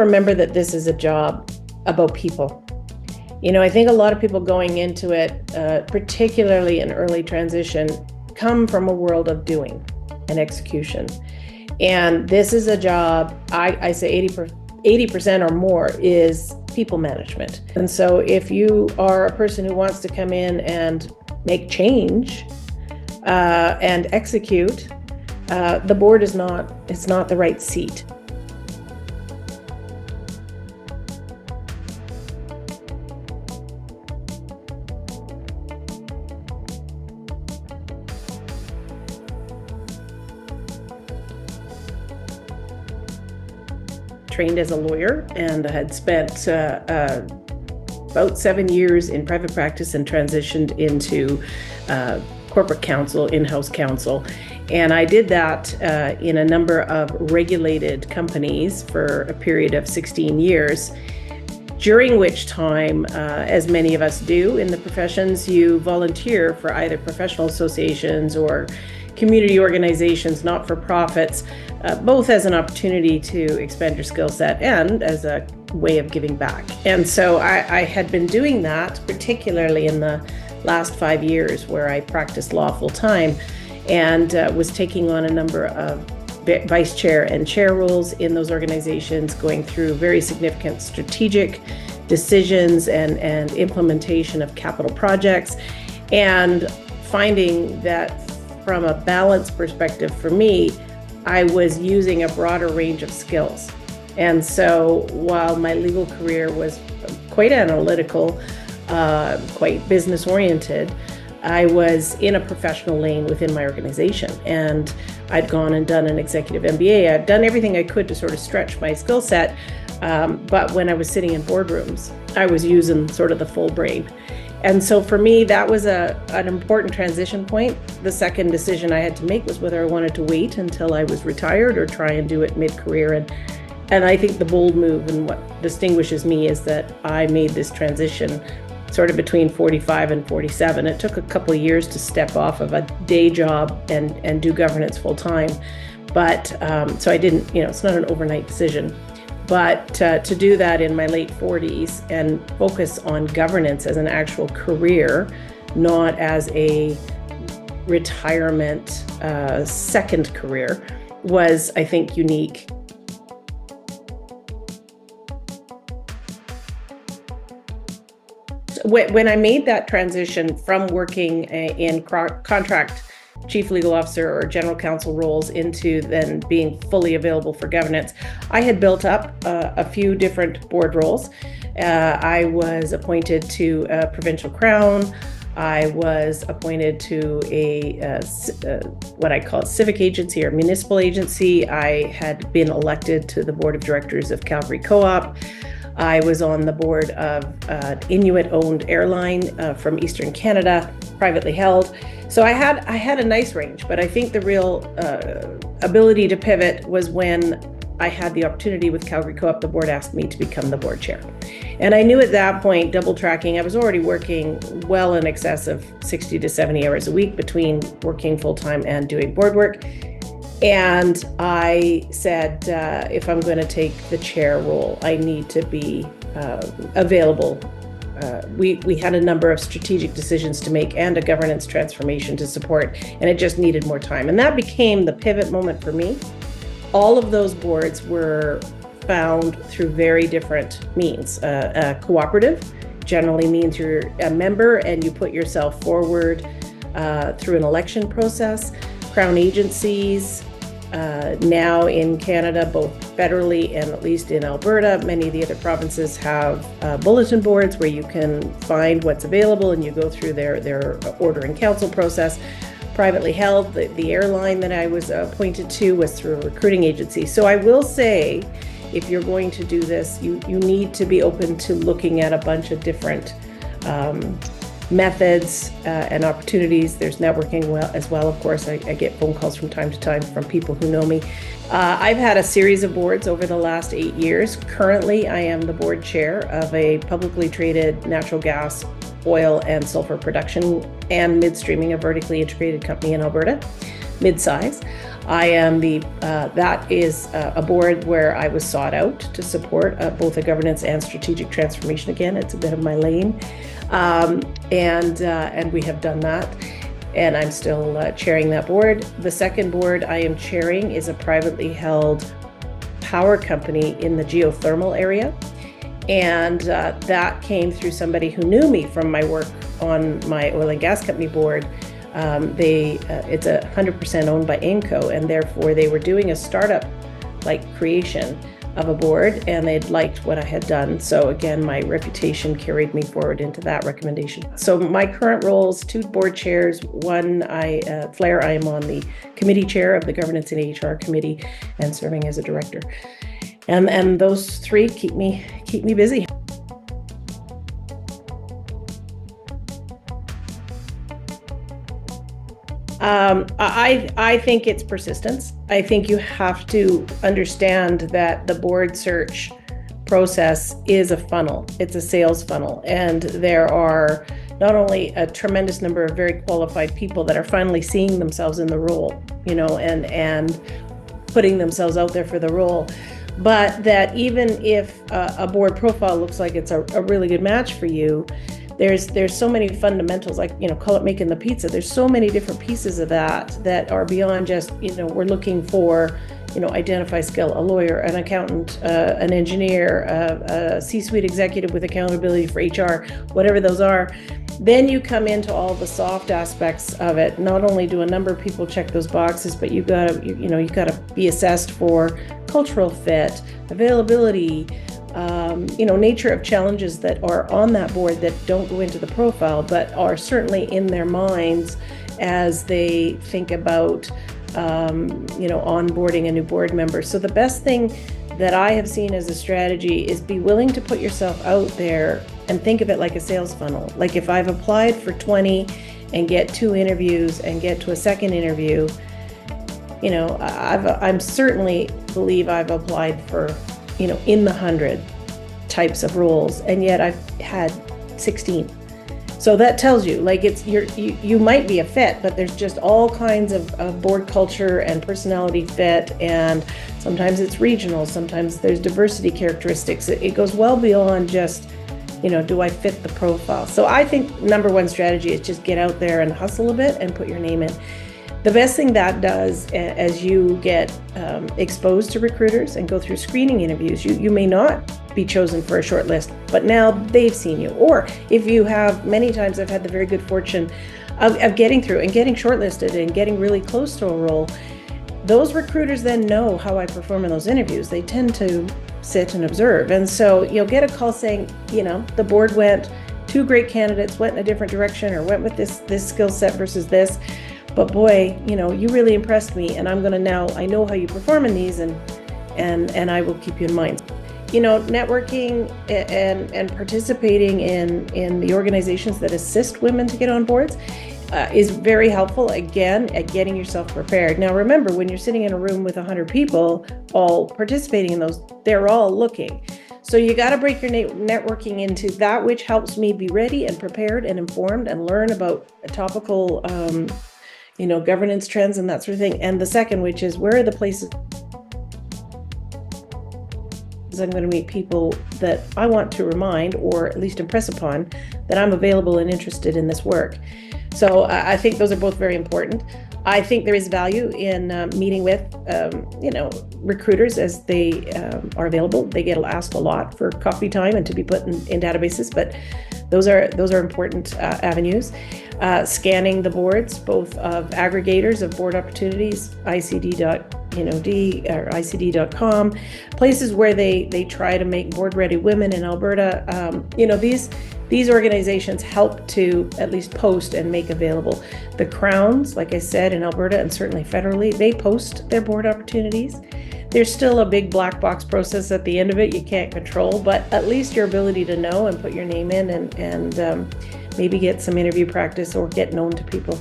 Remember that this is a job about people. I think a lot of people going into it, particularly in early transition, come from a world of doing and execution. And this is a job, I say 80% or more is people management. And so if you are a person who wants to come in and make change and execute, the board it's not the right seat. Trained as a lawyer and had spent about 7 years in private practice and transitioned into corporate counsel, in-house counsel. And I did that in a number of regulated companies for a period of 16 years, during which time, as many of us do in the professions, you volunteer for either professional associations or community organizations, not-for-profits, both as an opportunity to expand your skill set and as a way of giving back. And so I had been doing that, particularly in the last 5 years where I practiced law full-time and was taking on a number of vice chair and chair roles in those organizations, going through very significant strategic decisions and implementation of capital projects, and finding that from a balance perspective for me, I was using a broader range of skills. And so while my legal career was quite analytical, quite business oriented, I was in a professional lane within my organization. And I'd gone and done an executive MBA. I'd done everything I could to sort of stretch my skill set. But when I was sitting in boardrooms, I was using sort of the full brain. And so for me, that was an important transition point. The second decision I had to make was whether I wanted to wait until I was retired or try and do it mid-career. And I think the bold move and what distinguishes me is that I made this transition sort of between 45 and 47. It took a couple of years to step off of a day job and do governance full time. But so I didn't, it's not an overnight decision. But to do that in my late 40s and focus on governance as an actual career, not as a retirement second career, was, I think, unique. When I made that transition from working in contract chief legal officer or general counsel roles into then being fully available for governance, I had built up a few different board roles. I was appointed to a provincial crown. I was appointed to a what I call a civic agency or municipal agency. I had been elected to the board of directors of Calgary Co-op. I was on the board of an Inuit-owned airline from Eastern Canada, privately held. So I had a nice range, but I think the real ability to pivot was when I had the opportunity with Calgary Co-op. The board asked me to become the board chair. And I knew at that point, double tracking, I was already working well in excess of 60 to 70 hours a week between working full-time and doing board work. And I said, if I'm going to take the chair role, I need to be available. We had a number of strategic decisions to make and a governance transformation to support, and it just needed more time. And that became the pivot moment for me. All of those boards were found through very different means. Cooperative generally means you're a member and you put yourself forward through an election process. Crown agencies, now in Canada, both federally and at least in Alberta, many of the other provinces have bulletin boards where you can find what's available and you go through their order and council process. Privately held, the airline that I was appointed to was through a recruiting agency. So I will say, if you're going to do this, you need to be open to looking at a bunch of different methods and opportunities. There's networking as well. Of course, I get phone calls from time to time from people who know me. I've had a series of boards over the last 8 years. Currently, I am the board chair of a publicly traded natural gas, oil, and sulfur production and midstreaming, a vertically integrated company in Alberta. mid-size. I am that is a board where I was sought out to support both a governance and strategic transformation. Again, it's a bit of my lane, and we have done that. And I'm still chairing that board. The second board I am chairing is a privately held power company in the geothermal area. And that came through somebody who knew me from my work on my oil and gas company board. It's 100% owned by Inco, and therefore they were doing a startup-like creation of a board, and they'd liked what I had done. So again, my reputation carried me forward into that recommendation. So my current roles, 2 board chairs. One, Flair, I am on the committee chair of the Governance and HR Committee and serving as a director. And those 3 keep me busy. I think it's persistence. I think you have to understand that the board search process is a funnel. It's a sales funnel. And there are not only a tremendous number of very qualified people that are finally seeing themselves in the role, and putting themselves out there for the role, but that even if a board profile looks like it's a really good match for you, there's so many fundamentals, like, call it making the pizza. There's so many different pieces of that are beyond just, we're looking for, identify skill, a lawyer, an accountant, an engineer, a C-suite executive with accountability for HR, whatever those are. Then you come into all the soft aspects of it. Not only do a number of people check those boxes, but you gotta be assessed for cultural fit, availability, nature of challenges that are on that board that don't go into the profile, but are certainly in their minds as they think about, onboarding a new board member. So the best thing that I have seen as a strategy is be willing to put yourself out there and think of it like a sales funnel. Like if I've applied for 20 and get 2 interviews and get to a second interview, I'm certainly believe I've applied for, in the 100 types of roles, and yet I've had 16. So that tells you, like, you might be a fit, but there's just all kinds of board culture and personality fit, and sometimes it's regional, sometimes there's diversity characteristics. It goes well beyond just, do I fit the profile? So I think number 1 strategy is just get out there and hustle a bit and put your name in. The best thing that does, as you get exposed to recruiters and go through screening interviews, you may not be chosen for a short list, but now they've seen you. Or if you have, many times I've had the very good fortune of getting through and getting shortlisted and getting really close to a role, those recruiters then know how I perform in those interviews. They tend to sit and observe. And so you'll get a call saying, the board went, 2 great candidates went in a different direction or went with this skill set versus this. But boy, you really impressed me, and I know how you perform in these, and I will keep you in mind. Networking and participating in the organizations that assist women to get on boards is very helpful, again, at getting yourself prepared. Now, remember, when you're sitting in a room with 100 people all participating in those, they're all looking. So you got to break your networking into that which helps me be ready and prepared and informed and learn about topical governance trends and that sort of thing. And the second, which is, where are the places I'm going to meet people that I want to remind, or at least impress upon, that I'm available and interested in this work. So I think those are both very important. I think there is value in meeting with, recruiters as they are available. They get asked a lot for coffee time and to be put in databases, but those are important avenues. Scanning the boards, both of aggregators of board opportunities, ICD or ICD.com, places where they try to make board-ready women in Alberta. These organizations help to at least post and make available. The Crowns, like I said, in Alberta and certainly federally, they post their board opportunities. There's still a big black box process at the end of it you can't control, but at least your ability to know and put your name in and maybe get some interview practice or get known to people.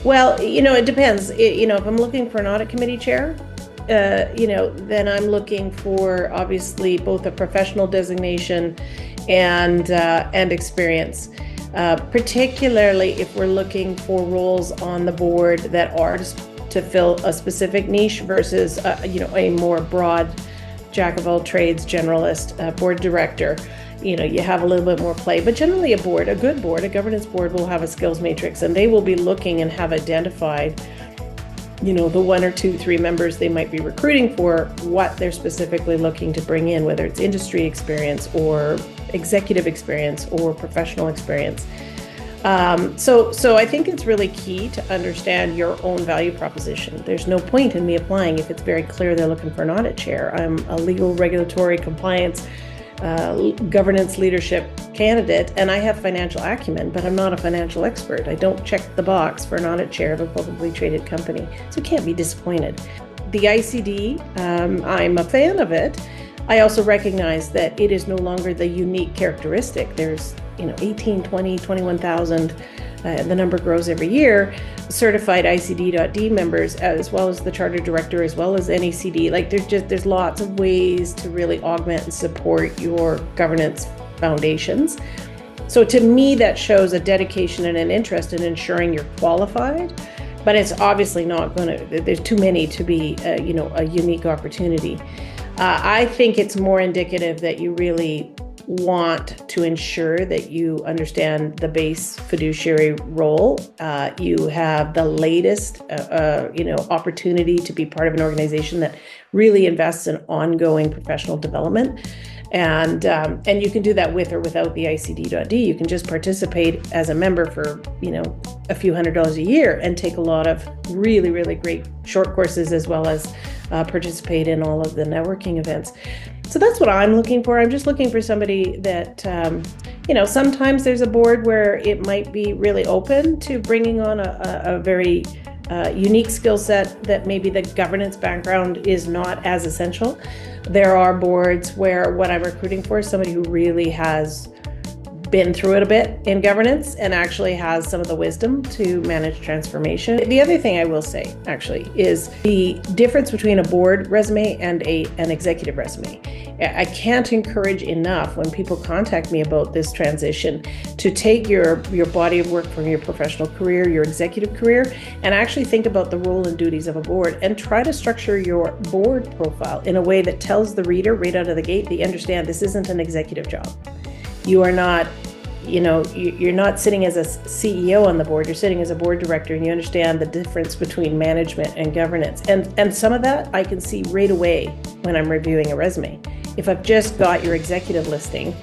Well, it depends. If I'm looking for an audit committee chair, then I'm looking for obviously both a professional designation and experience. Particularly if we're looking for roles on the board that are to fill a specific niche versus a more broad jack of all trades generalist board director. You have a little bit more play, but generally a good board, a governance board will have a skills matrix, and they will be looking and have identified the 1 or 2, 3 members they might be recruiting for, what they're specifically looking to bring in, whether it's industry experience or executive experience or professional experience. So I think it's really key to understand your own value proposition. There's no point in me applying if it's very clear they're looking for an audit chair. I'm a legal, regulatory, compliance, governance leadership candidate, and I have financial acumen, but I'm not a financial expert. I don't check the box for an audit chair of a publicly traded company, so can't be disappointed. The ICD, I'm a fan of it. I also recognize that it is no longer the unique characteristic. There's 18, 20, 21,000, the number grows every year, certified ICD.D members, as well as the charter director, as well as NACD. There's lots of ways to really augment and support your governance foundations. So to me, that shows a dedication and an interest in ensuring you're qualified, but it's obviously not there's too many to be a unique opportunity. I think it's more indicative that you really want to ensure that you understand the base fiduciary role. You have the latest, opportunity to be part of an organization that really invests in ongoing professional development. And you can do that with or without the ICD.D. You can just participate as a member for, a few $100s a year and take a lot of really, really great short courses, as well as participate in all of the networking events. So that's what I'm looking for. I'm just looking for somebody that, sometimes there's a board where it might be really open to bringing on a very unique skill set that maybe the governance background is not as essential. There are boards where what I'm recruiting for is somebody who really has been through it a bit in governance and actually has some of the wisdom to manage transformation. The other thing I will say, actually, is the difference between a board resume and an executive resume. I can't encourage enough when people contact me about this transition to take your body of work from your professional career, your executive career, and actually think about the role and duties of a board and try to structure your board profile in a way that tells the reader right out of the gate, they understand this isn't an executive job. You are not, you're not sitting as a CEO on the board, you're sitting as a board director, and you understand the difference between management and governance. And some of that I can see right away when I'm reviewing a resume. If I've just got your executive listing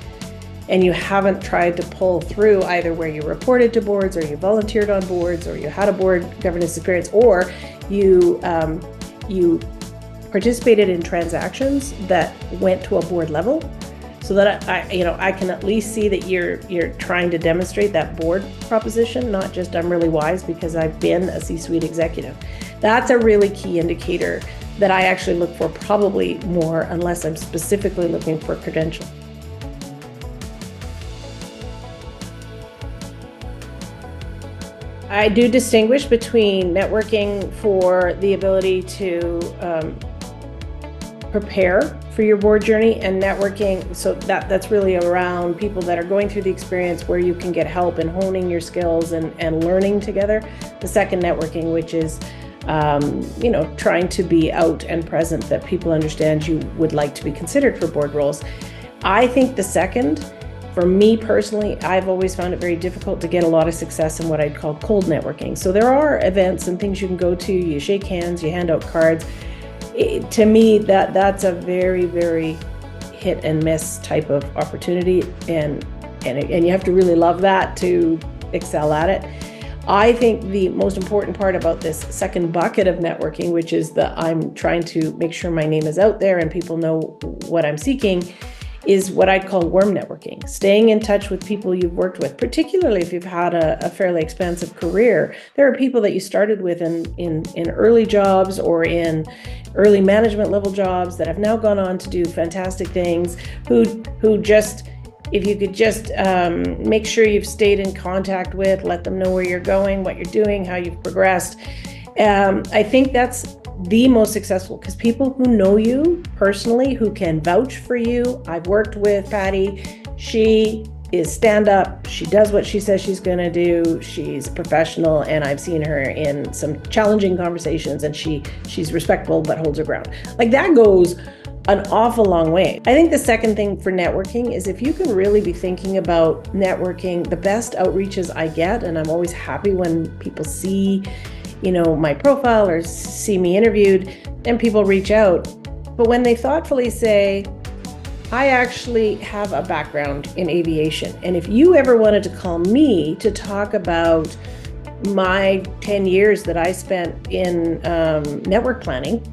and you haven't tried to pull through either where you reported to boards, or you volunteered on boards, or you had a board governance experience, or you participated in transactions that went to a board level, so that I can at least see that you're trying to demonstrate that board proposition, not just I'm really wise because I've been a C-suite executive. That's a really key indicator that I actually look for, probably more, unless I'm specifically looking for credential. I do distinguish between networking for the ability to prepare for your board journey, and networking, so that's really around people that are going through the experience where you can get help in honing your skills and learning together. The second, networking, which is trying to be out and present, that people understand you would like to be considered for board roles. I think the second, for me personally, I've always found it very difficult to get a lot of success in what I'd call cold networking. So there are events and things you can go to, you shake hands, you hand out cards. To me, that's a very, very hit and miss type of opportunity, and you have to really love that to excel at it. I think the most important part about this second bucket of networking, which is that I'm trying to make sure my name is out there and people know what I'm seeking, is what I'd call warm networking. Staying in touch with people you've worked with, particularly if you've had a fairly expansive career. There are people that you started with in early jobs or in early management level jobs that have now gone on to do fantastic things, who just, if you could just make sure you've stayed in contact with, let them know where you're going, what you're doing, how you've progressed. I think that's the most successful, because people who know you personally, who can vouch for you. I've worked with Patty. She is stand up. She does what she says she's going to do. She's professional, and I've seen her in some challenging conversations, and she's respectful but holds her ground. Like, that goes an awful long way. I think the second thing for networking is if you can really be thinking about networking, the best outreaches I get, and I'm always happy when people see, my profile or see me interviewed, and people reach out. But when they thoughtfully say, I actually have a background in aviation, and if you ever wanted to call me to talk about my 10 years that I spent in network planning,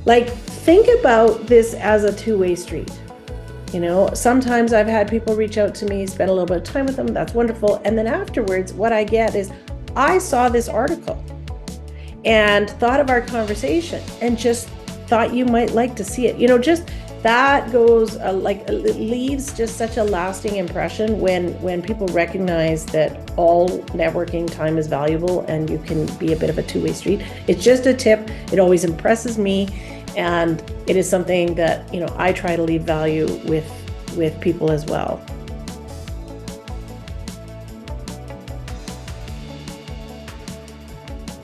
like, think about this as a two-way street. Sometimes I've had people reach out to me, spend a little bit of time with them, that's wonderful. And then afterwards, what I get is, I saw this article and thought of our conversation and just thought you might like to see it. Just that goes, it leaves just such a lasting impression when people recognize that all networking time is valuable and you can be a bit of a two-way street. It's just a tip. It always impresses me. And it is something that, I try to leave value with people as well.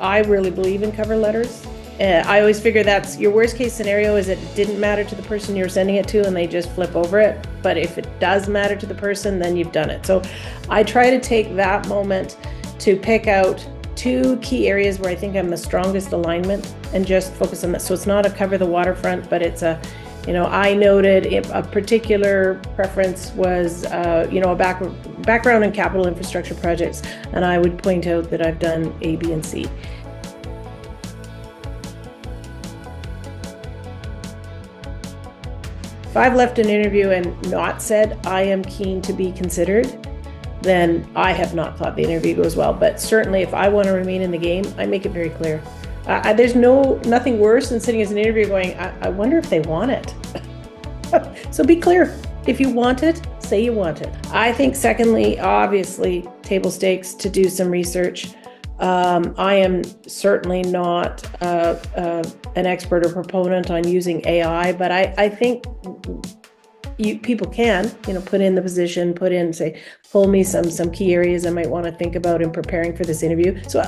I really believe in cover letters. I always figure that's your worst case scenario, is it didn't matter to the person you're sending it to and they just flip over it. But if it does matter to the person, then you've done it. So I try to take that moment to pick out two key areas where I think I'm the strongest alignment and just focus on that. So it's not a cover the waterfront, but it's I noted a particular preference was, a background in capital infrastructure projects. And I would point out that I've done A, B, and C. If I've left an interview and not said I am keen to be considered, then I have not thought the interview goes well. But certainly if I want to remain in the game, I make it very clear. There's nothing worse than sitting as an interviewer going, I wonder if they want it. So be clear. If you want it, say you want it. I think secondly, obviously, table stakes to do some research. I am certainly not an expert or proponent on using AI, but I think people can, put in the position, pull me some key areas I might want to think about in preparing for this interview. So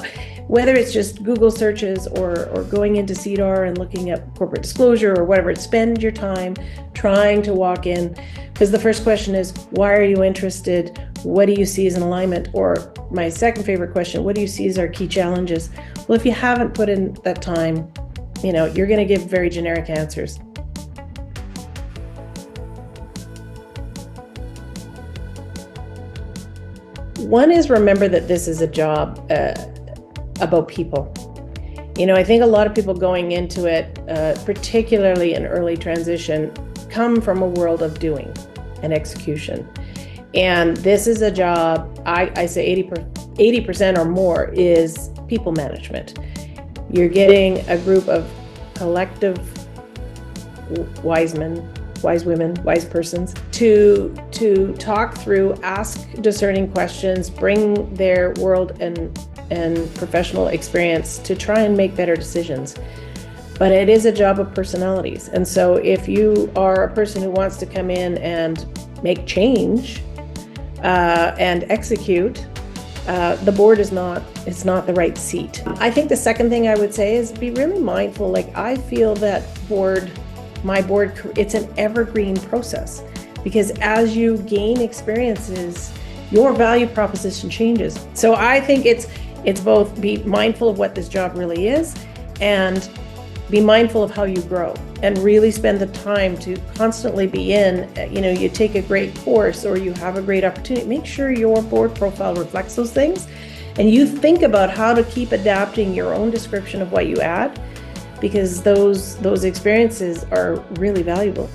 whether it's just Google searches or going into CDIR and looking at corporate disclosure or whatever, spend your time trying to walk in, because the first question is, why are you interested? What do you see as an alignment? Or my second favorite question, what do you see as our key challenges? Well, if you haven't put in that time, you're going to give very generic answers. One is, remember that this is a job about people. I think a lot of people going into it, particularly in early transition, come from a world of doing and execution. And this is a job, I say 80% or more is people management. You're getting a group of collective wise men, wise women, wise persons to talk through, ask discerning questions, bring their world and professional experience to try and make better decisions. But it is a job of personalities. And so if you are a person who wants to come in and make change and execute, the board is not the right seat. I think the second thing I would say is be really mindful. I feel that my board, it's an evergreen process, because as you gain experiences, your value proposition changes. So I think it's both be mindful of what this job really is and be mindful of how you grow, and really spend the time to constantly be in, you take a great course or you have a great opportunity, make sure your board profile reflects those things, and you think about how to keep adapting your own description of what you add, because those experiences are really valuable.